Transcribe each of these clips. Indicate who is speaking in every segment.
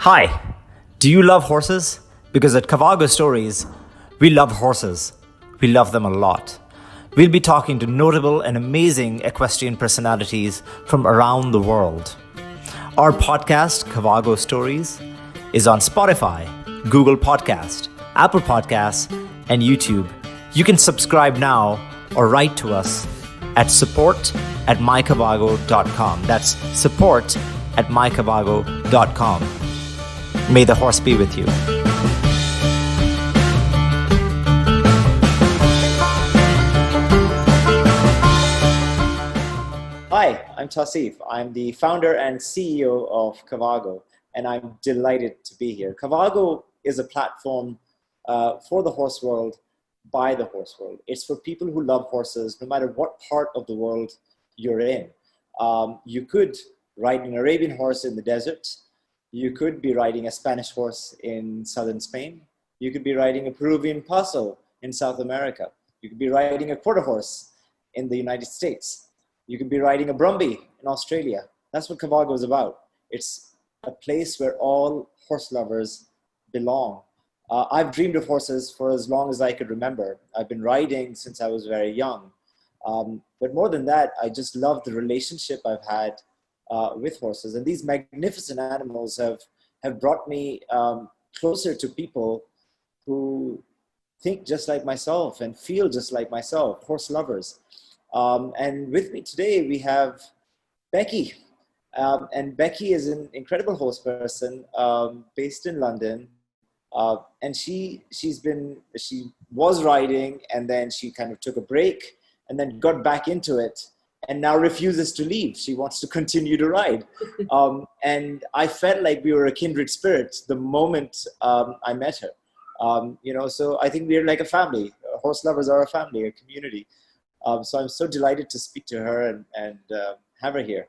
Speaker 1: Hi, do you love horses? Because at Kavago Stories, we love horses. We love them a lot. We'll be talking to notable and amazing equestrian personalities from around the world. Our podcast, Cavago Stories, is on Spotify, Google Podcast, Apple Podcasts, and YouTube. You can subscribe now or write to us at support@mycavago.com. That's support@mycavago.com. May the horse be with you. Hi, I'm Tauseef. I'm the founder and CEO of Kavago, and I'm delighted to be here. Kavago is a platform for the horse world, by the horse world. It's for people who love horses, no matter what part of the world you're in. You could ride an Arabian horse in the desert. You could be riding a Spanish horse in southern Spain. You could be riding a Peruvian paso in South America. You could be riding a quarter horse in the United States. You could be riding a Brumby in Australia. That's what Kavago is about. It's a place where all horse lovers belong. I've dreamed of horses for as long as I could remember. I've been riding since I was very young. But more than that, I just love the relationship I've had with horses. And these magnificent animals have brought me closer to people who think just like myself and feel just like myself, horse lovers. And with me today, we have Becky. And Becky is an incredible horse person based in London. And she was riding, and then she kind of took a break and then got back into it and now refuses to leave. She wants to continue to ride. And I felt like we were a kindred spirit the moment I met her. So I think we're like a family. Horse lovers are a family, a community. So I'm so delighted to speak to her and have her here.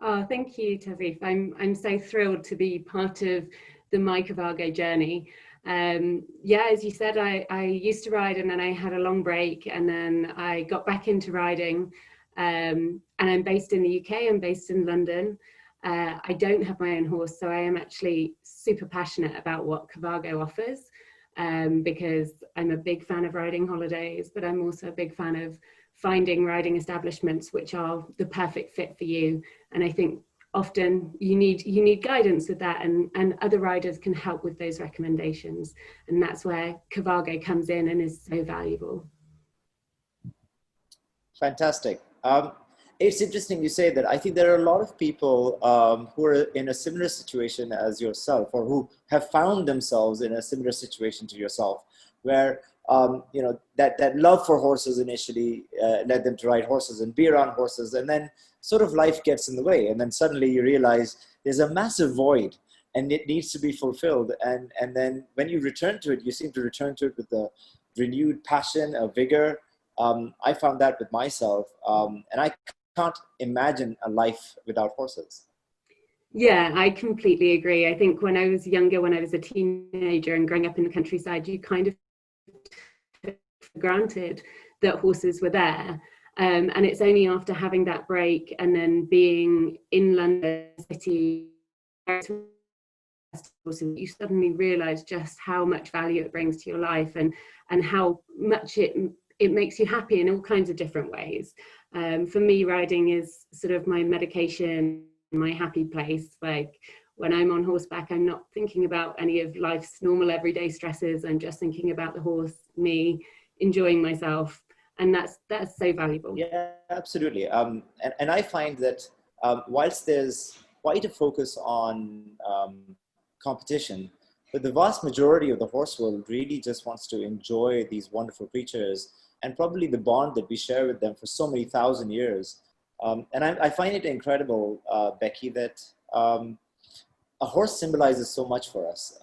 Speaker 2: Oh, thank you, Tauseef. I'm so thrilled to be part of the My Kavago journey. As you said, I used to ride, and then I had a long break, and then I got back into riding. And I'm based in the UK. I'm based in London. I don't have my own horse, so I am actually super passionate about what Kavago offers, because I'm a big fan of riding holidays, but I'm also a big fan of finding riding establishments which are the perfect fit for you. And I think often you need guidance with that, and other riders can help with those recommendations. And that's where Kavago comes in and is so valuable.
Speaker 1: Fantastic. It's interesting you say that. I think there are a lot of people who are in a similar situation as yourself, or who have found themselves in a similar situation to yourself, where that love for horses initially led them to ride horses and be around horses, and then sort of life gets in the way, and then suddenly you realize there's a massive void and it needs to be fulfilled. And then when you return to it, you seem to return to it with a renewed passion, a vigor. I found that with myself, and I can't imagine a life without horses.
Speaker 2: Yeah, I completely agree. I think when I was younger, when I was a teenager and growing up in the countryside, you kind of took for granted that horses were there. And it's only after having that break and then being in London City, you suddenly realize just how much value it brings to your life, and how much it makes you happy in all kinds of different ways. For me, riding is sort of my medication, my happy place. Like when I'm on horseback, I'm not thinking about any of life's normal everyday stresses. I'm just thinking about the horse, me, enjoying myself. And that's so valuable.
Speaker 1: Yeah, absolutely. And I find that whilst there's quite a focus on competition, but the vast majority of the horse world really just wants to enjoy these wonderful creatures, and probably the bond that we share with them for so many thousand years. And I find it incredible, Becky, that a horse symbolizes so much for us.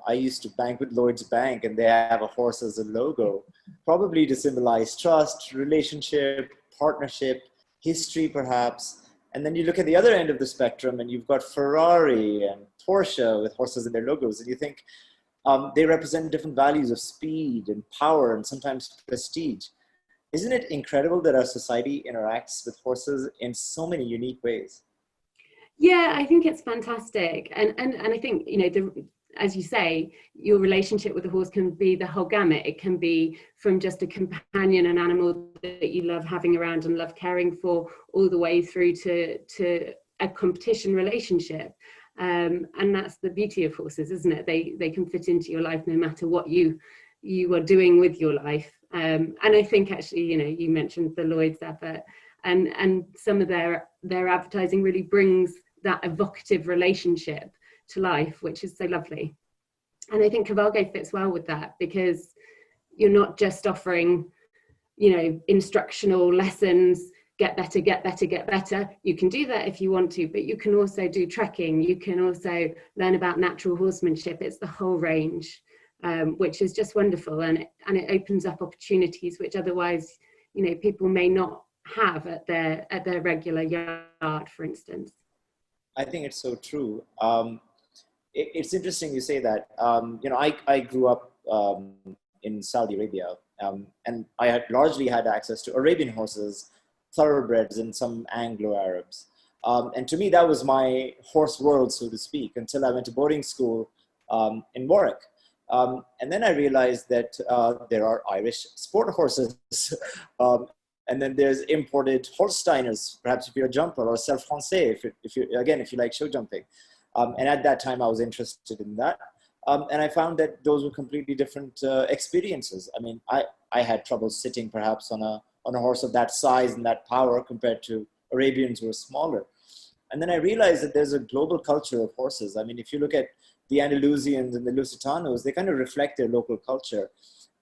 Speaker 1: I used to bank with Lloyd's Bank, and they have a horse as a logo, probably to symbolize trust, relationship, partnership, history perhaps. And then you look at the other end of the spectrum, and you've got Ferrari and Porsche with horses in their logos, and you think they represent different values of speed and power and sometimes prestige. Isn't it incredible that our society interacts with horses in so many unique ways?
Speaker 2: Yeah, I think it's fantastic. And I think, you know, as you say, your relationship with the horse can be the whole gamut. It can be from just a companion, an animal that you love having around and love caring for, all the way through to a competition relationship. And that's the beauty of horses, isn't it? They can fit into your life no matter what you are doing with your life. And I think actually, you know, you mentioned the Lloyd's advert, and some of their advertising really brings that evocative relationship to life, which is so lovely. And I think Cavago fits well with that, because you're not just offering, you know, instructional lessons, get better, get better, get better. You can do that if you want to, but you can also do trekking. You can also learn about natural horsemanship. It's the whole range, which is just wonderful. And it opens up opportunities which otherwise, you know, people may not have at their regular yard, for instance.
Speaker 1: I think it's so true. It's interesting you say that. You know, I grew up in Saudi Arabia, and I had largely had access to Arabian horses, thoroughbreds, and some Anglo-Arabs. And to me, that was my horse world, so to speak, until I went to boarding school in Warwick. And then I realized that there are Irish sport horses. And then there's imported Holsteiners, perhaps if you're a jumper, or Self Français, if you like show jumping. And at that time, I was interested in that. And I found that those were completely different experiences. I mean, I had trouble sitting perhaps on a horse of that size and that power compared to Arabians who were smaller. And then I realized that there's a global culture of horses. I mean, if you look at the Andalusians and the Lusitanos, they kind of reflect their local culture.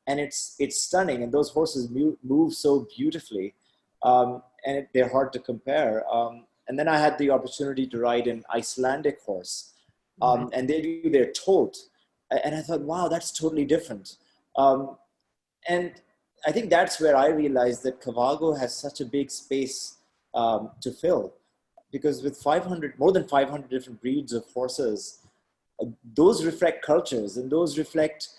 Speaker 1: And it's stunning. And those horses move so beautifully. And they're hard to compare. And then I had the opportunity to ride an Icelandic horse. And they do their tolt. And I thought, wow, that's totally different. And I think that's where I realized that Kavago has such a big space to fill. Because with more than 500 different breeds of horses, those reflect cultures, and those reflect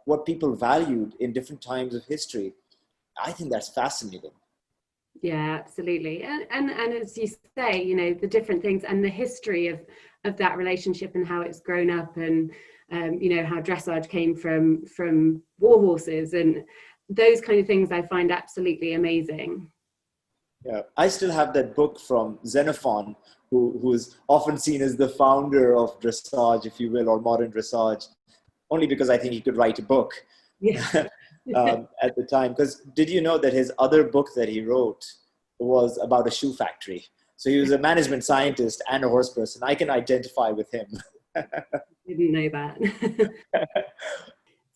Speaker 1: what people valued in different times of history. I think that's fascinating.
Speaker 2: Yeah, absolutely. And as you say, you know, the different things and the history of that relationship and how it's grown up, and you know, how dressage came from war horses, and those kind of things I find absolutely amazing.
Speaker 1: Yeah, I still have that book from Xenophon, who is often seen as the founder of dressage, if you will, or modern dressage, only because I think he could write a book.
Speaker 2: Yeah.
Speaker 1: At the time. Because did you know that his other book that he wrote was about a shoe factory? So he was a management scientist and a horse person. I can identify with him.
Speaker 2: Didn't know that.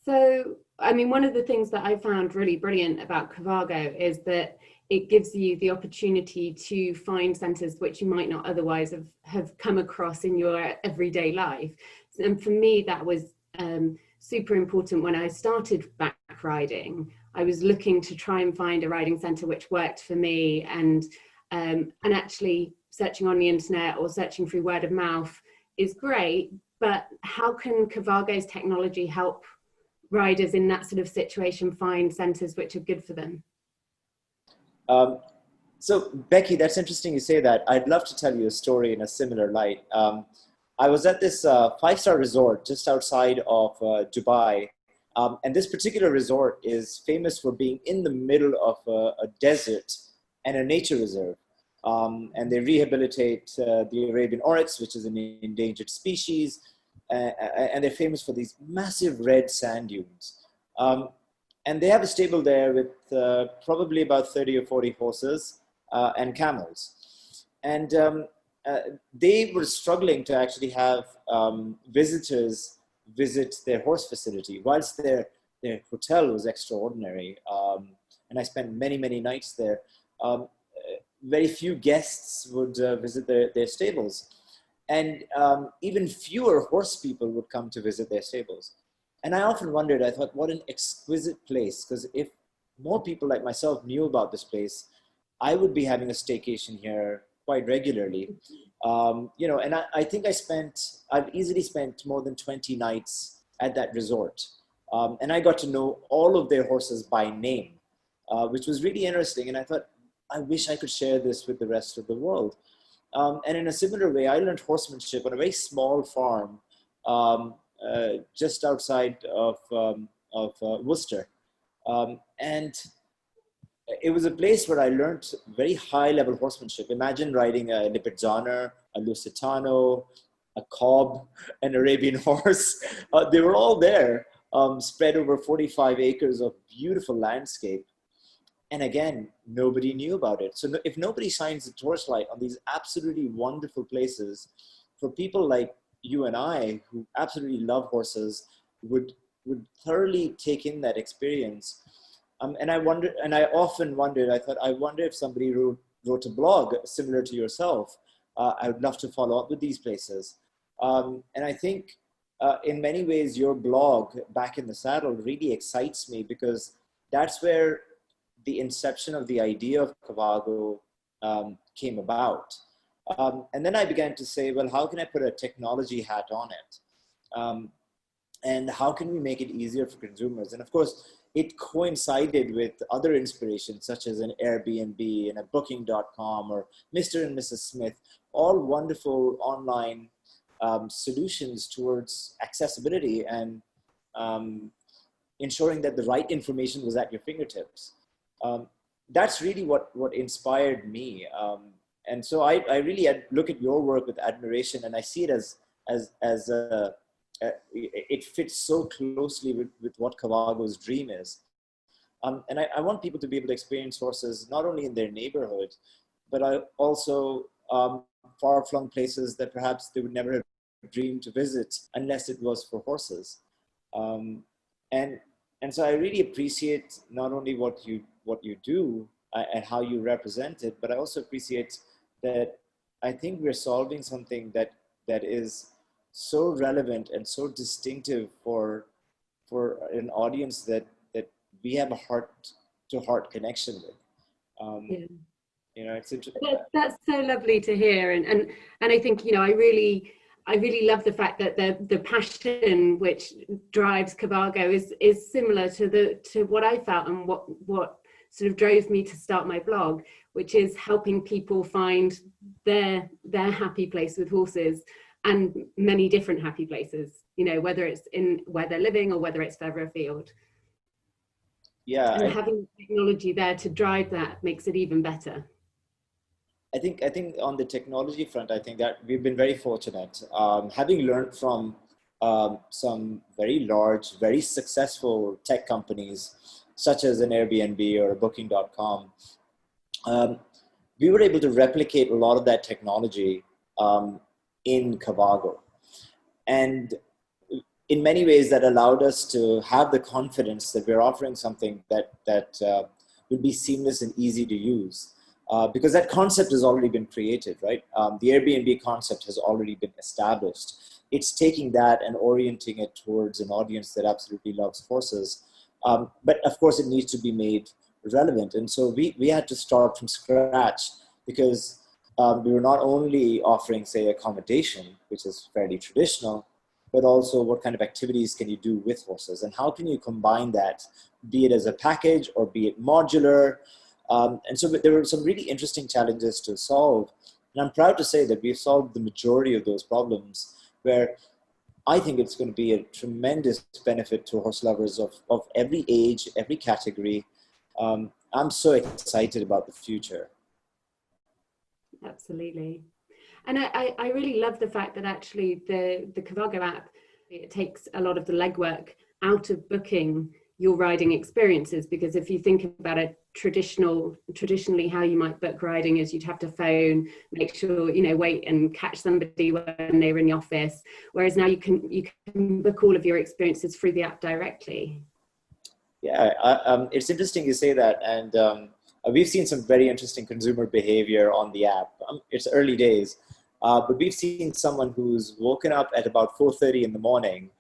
Speaker 2: So, I mean, one of the things that I found really brilliant about Cavago is that it gives you the opportunity to find centres which you might not otherwise have come across in your everyday life. And for me, that was super important when I started back riding. I was looking to try and find a riding centre which worked for me, and actually searching on the internet or searching through word of mouth is great, but how can Cavago's technology help riders in that sort of situation find centres which are good for them?
Speaker 1: So Becky, that's interesting you say that. I'd love to tell you a story in a similar light. I was at this five-star resort just outside of Dubai. And this particular resort is famous for being in the middle of a desert and a nature reserve. And they rehabilitate the Arabian oryx, which is an endangered species. And they're famous for these massive red sand dunes. And they have a stable there with probably about 30 or 40 horses and camels. And they were struggling to actually have visitors visit their horse facility, whilst their hotel was extraordinary. And I spent many, many nights there. Very few guests would visit their stables. And even fewer horse people would come to visit their stables. And I often wondered, I thought, what an exquisite place. Because if more people like myself knew about this place, I would be having a staycation here quite regularly. You know, and I think I've easily spent more than 20 nights at that resort. And I got to know all of their horses by name, which was really interesting. And I thought, I wish I could share this with the rest of the world. And in a similar way, I learned horsemanship on a very small farm just outside of Worcester. And it was a place where I learned very high level horsemanship. Imagine riding a Lipizzaner, a Lusitano, a Cob, an Arabian horse. They were all there, spread over 45 acres of beautiful landscape. And again, nobody knew about it. So if nobody shines the torchlight on these absolutely wonderful places, for people like you and I, who absolutely love horses, would thoroughly take in that experience. And I often wondered, I wonder if somebody wrote a blog similar to yourself. I would love to follow up with these places. And I think in many ways, your blog, Back in the Saddle, really excites me, because that's where the inception of the idea of Kavago came about. And then I began to say, well, how can I put a technology hat on it? And how can we make it easier for consumers? And of course, it coincided with other inspirations, such as an Airbnb and a booking.com or Mr. and Mrs. Smith, all wonderful online solutions towards accessibility and ensuring that the right information was at your fingertips. That's really what inspired me. And so I really look at your work with admiration, and I see it as it fits so closely with what Kavago's dream is. And I want people to be able to experience horses not only in their neighborhood, but also far-flung places that perhaps they would never have dreamed to visit unless it was for horses. And so I really appreciate not only what you do and how you represent it, but I also appreciate that I think we're solving something that is so relevant and so distinctive for an audience that we have a heart-to-heart connection with.
Speaker 2: Yeah.
Speaker 1: You know, it's interesting.
Speaker 2: That's so lovely to hear, and I think, you know, I really love the fact that the passion which drives Kavago is similar to what I felt and what sort of drove me to start my blog, which is helping people find their happy place with horses, and many different happy places, you know, whether it's in where they're living or whether it's further afield.
Speaker 1: Yeah,
Speaker 2: and having technology there to drive that makes it even better.
Speaker 1: I think on the technology front, I think that we've been very fortunate, having learned from some very large, very successful tech companies, such as an Airbnb or a booking.com. We were able to replicate a lot of that technology in Kavago. And in many ways that allowed us to have the confidence that we're offering something that will be seamless and easy to use. Because that concept has already been created, right? The Airbnb concept has already been established. It's taking that and orienting it towards an audience that absolutely loves horses. But of course, it needs to be made relevant. And so we had to start from scratch, because we were not only offering, say, accommodation, which is fairly traditional, but also what kind of activities can you do with horses, and how can you combine that, be it as a package or be it modular. And so there were some really interesting challenges to solve. And I'm proud to say that we've solved the majority of those problems, where I think it's going to be a tremendous benefit to horse lovers of every age, every category. I'm so excited about the future.
Speaker 2: Absolutely. And I really love the fact that actually the Kavago app, it takes a lot of the legwork out of booking your riding experiences, because if you think about it, traditionally how you might book riding is you'd have to phone, make sure, you know, wait and catch somebody when they were in the office, whereas now you can book all of your experiences through the app directly.
Speaker 1: Yeah, it's interesting you say that, and we've seen some very interesting consumer behavior on the app. It's early days, but we've seen someone who's woken up at about 4:30 in the morning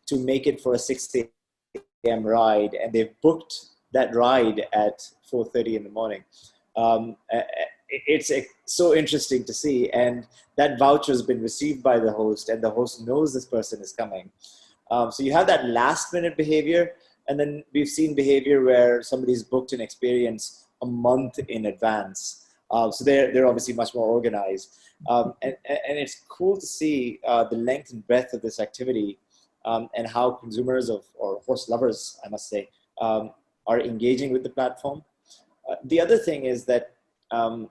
Speaker 1: to make it for a 6 a.m. ride, and they've booked that ride at 4:30 in the morning. It's so interesting to see, and that voucher has been received by the host, and the host knows this person is coming. So you have that last minute behavior, and then we've seen behavior where somebody's booked an experience a month in advance. So they're obviously much more organized. And it's cool to see the length and breadth of this activity and how consumers or horse lovers, I must say, are engaging with the platform. The other thing is that I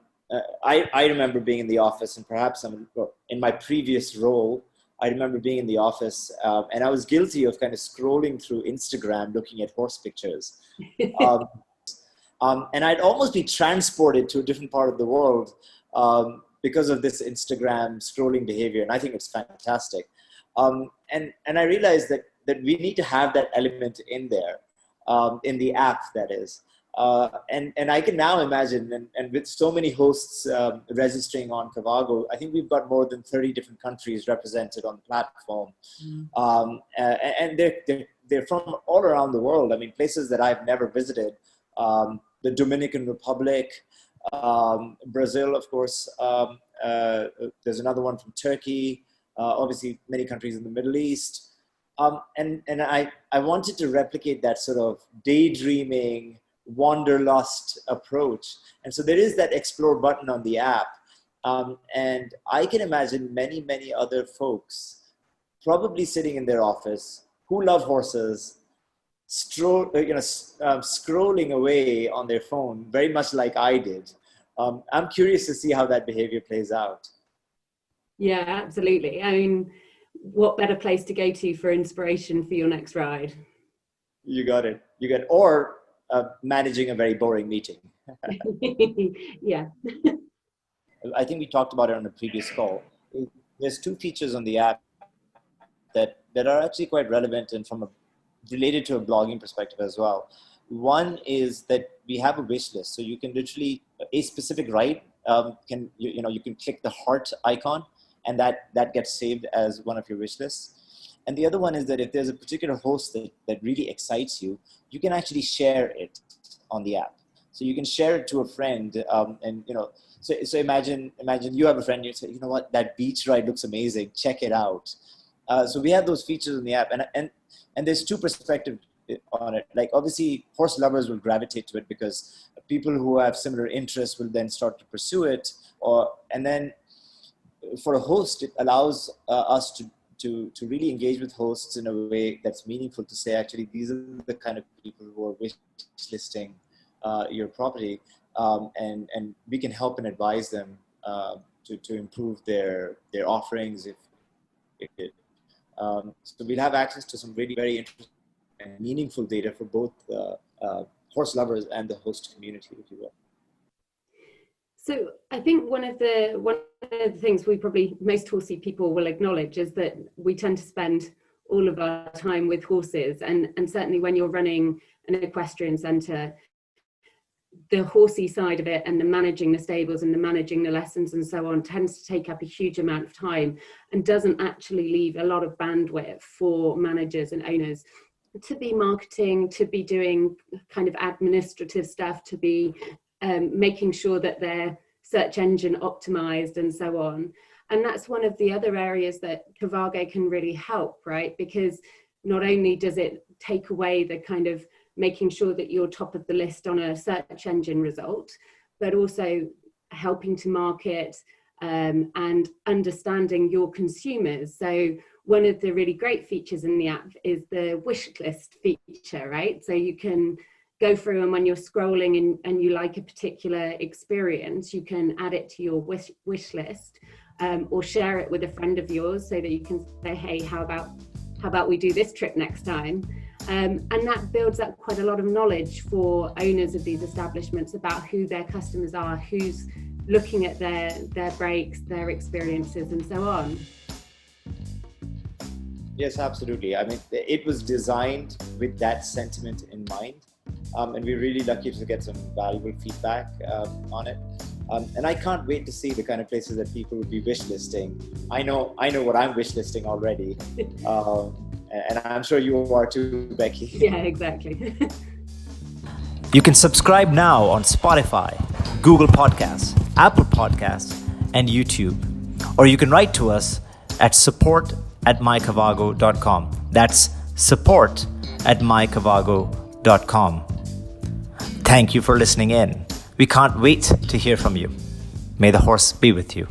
Speaker 1: remember being in the office, and perhaps in my previous role, I remember being in the office and I was guilty of kind of scrolling through Instagram looking at horse pictures. And I'd almost be transported to a different part of the world because of this Instagram scrolling behavior. And I think it's fantastic. And I realized that we need to have that element in there, in the app, that is. And I can now imagine, and with so many hosts registering on Cavago, I think we've got more than 30 different countries represented on the platform. And they're from all around the world. I mean, places that I've never visited. The Dominican Republic, Brazil, of course. There's another one from Turkey, obviously many countries in the Middle East. And I wanted to replicate that sort of daydreaming, wanderlust approach. And so there is that explore button on the app. And I can imagine many other folks probably sitting in their office who love horses, scrolling away on their phone, very much like I did. I'm curious to see how that behavior plays out.
Speaker 2: Yeah, absolutely. I mean, what better place to go to for inspiration for your next ride?
Speaker 1: You got it. Or managing a very boring meeting.
Speaker 2: Yeah.
Speaker 1: I think we talked about it on a previous call. There's two features on the app that are actually quite relevant and related to a blogging perspective as well. One is that we have a wish list, so you can literally a specific ride you can click the heart icon, and that gets saved as one of your wish lists. And the other one is that if there's a particular host that really excites you, you can actually share it on the app. So you can share it to a friend, and so imagine you have a friend, you say, you know what, that beach ride looks amazing, check it out. So we have those features in the app, and there's two perspectives on it. Like, obviously horse lovers will gravitate to it because people who have similar interests will then start to pursue it, and then for a host, it allows us to really engage with hosts in a way that's meaningful, to say, actually, these are the kind of people who are wish listing your property, and we can help and advise them to improve their offerings. So we'll have access to some really very interesting and meaningful data for both horse lovers and the host community, if you will.
Speaker 2: So I think one of the things most horsey people will acknowledge is that we tend to spend all of our time with horses, and certainly when you're running an equestrian centre, the horsey side of it and the managing the stables and the managing the lessons and so on tends to take up a huge amount of time and doesn't actually leave a lot of bandwidth for managers and owners to be marketing, to be doing kind of administrative stuff, to be making sure that their search engine optimized and so on. And that's one of the other areas that Kavago can really help, right? Because not only does it take away the kind of making sure that you're top of the list on a search engine result, but also helping to market and understanding your consumers. So one of the really great features in the app is the wish list feature, right? So you can go through, and when you're scrolling and you like a particular experience, you can add it to your wish list, or share it with a friend of yours so that you can say, hey, how about we do this trip next time? And that builds up quite a lot of knowledge for owners of these establishments about who their customers are, who's looking at their breaks, their experiences, and so on.
Speaker 1: Yes, absolutely. I mean, it was designed with that sentiment in mind. And we're really lucky to get some valuable feedback on it. And I can't wait to see the kind of places that people will be wish listing. I know what I'm wish listing already. And I'm sure you are too, Becky.
Speaker 2: Yeah, exactly.
Speaker 3: You can subscribe now on Spotify, Google Podcasts, Apple Podcasts, and YouTube. Or you can write to us at support@mykavago.com. That's support@mykavago.com. Thank you for listening in. We can't wait to hear from you. May the horse be with you.